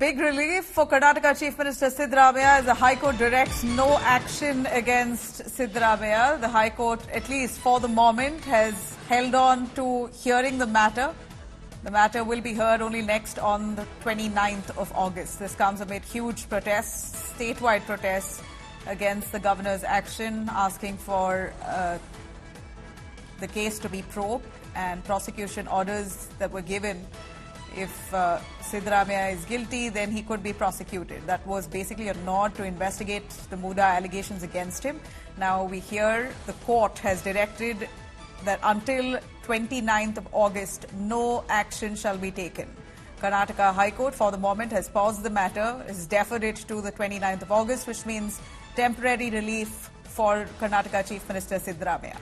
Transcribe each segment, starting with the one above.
big relief for Karnataka Chief Minister Siddaramaiah as the High Court directs no action against Siddaramaiah. The High Court, at least for the moment, has held on to hearing the matter. The matter will be heard only next on the 29th of August. This comes amid huge protests, statewide protests against the governor's action, asking for the case to be probed and prosecution orders that were given. If Siddaramaiah is guilty, then he could be prosecuted. That was basically a nod to investigate the MUDA allegations against him. Now we hear the court has directed that until 29th of August, no action shall be taken. Karnataka High Court, for the moment, has paused the matter, has deferred it to the 29th of August, which means temporary relief for Karnataka Chief Minister Siddaramaiah.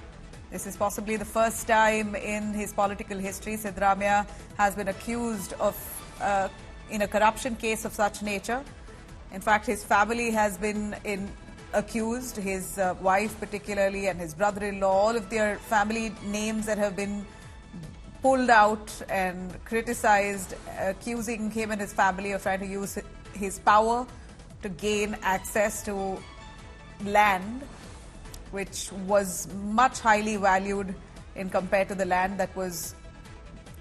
This is possibly the first time in his political history Siddaramaiah has been accused of, in a corruption case of such nature. In fact, his family has been accused, his wife particularly and his brother-in-law, all of their family names that have been pulled out and criticized, accusing him and his family of trying to use his power to gain access to land, which was much highly valued in compared to the land that was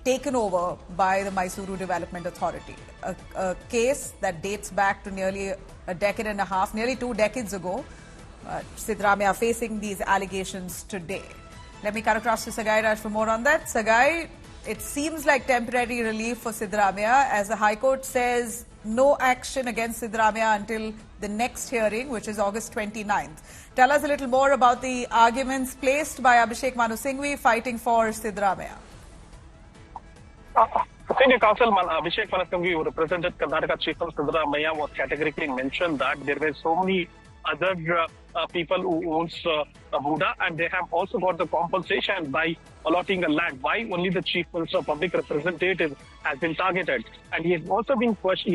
taken over by the Mysuru Development Authority. A case that dates back to nearly a decade and a half, nearly 2 decades ago. Siddaramaiah facing these allegations today. Let me cut across to Sagai Raj for more on that. Sagai, it seems like temporary relief for Siddaramaiah as the High Court says no action against Siddaramaiah until the next hearing, which is August 29th. Tell us a little more about the arguments placed by Abhishek Manu Singhvi fighting for Siddaramaiah. Senior Councilman Abhishek Manu Singhvi, who represented Karnataka Chief Minister Siddaramaiah, was categorically mentioned that there were so many other people who owns MUDA, and they have also got the compensation by allotting the land. Why only the Chief Minister Public Representative has been targeted? And he has also been questioned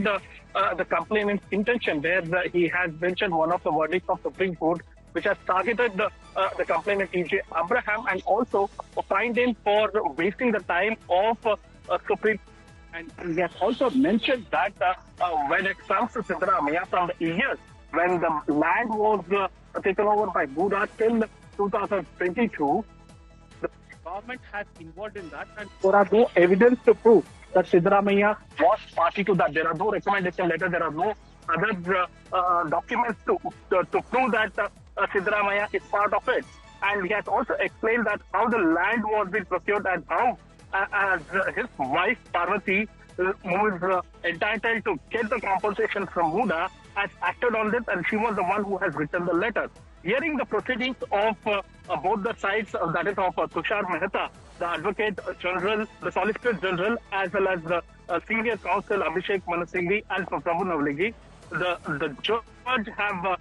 the complainant's intention, where he has mentioned one of the verdicts of Supreme Court, which has targeted the complainant E.J. Abraham, and also fined him for wasting the time of Supreme. And he has also mentioned that when it comes to Siddaramaiah, from the years when the land was taken over by MUDA till 2022, the government has involved in that, and there are no evidence to prove that Siddaramaiah was party to that. There are no recommendation letters, there are no other documents to prove that Siddaramaiah is part of it. And he has also explained that how the land was being procured and how his wife Parvati, who is entitled to get the compensation from MUDA, has acted on this, and she was the one who has written the letter. Hearing the proceedings of both the sides, that is of Tushar Mehta, the Advocate General, the Solicitor General, as well as the Senior Counsel Abhishek Manu Singhvi and Prabhu Navligi, the judge have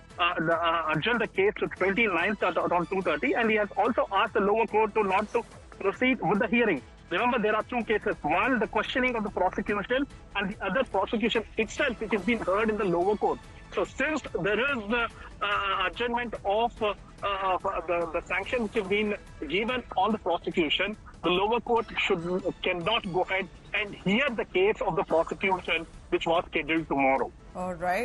adjourned the case to 29th at around 2:30, and he has also asked the lower court to not to proceed with the hearing. Remember, there are 2 cases. One, the questioning of the prosecution, and the other, prosecution itself, which is being heard in the lower court. So since there is the adjournment of the sanction which has been given on the prosecution, the lower court cannot go ahead and hear the case of the prosecution, which was scheduled tomorrow. All right.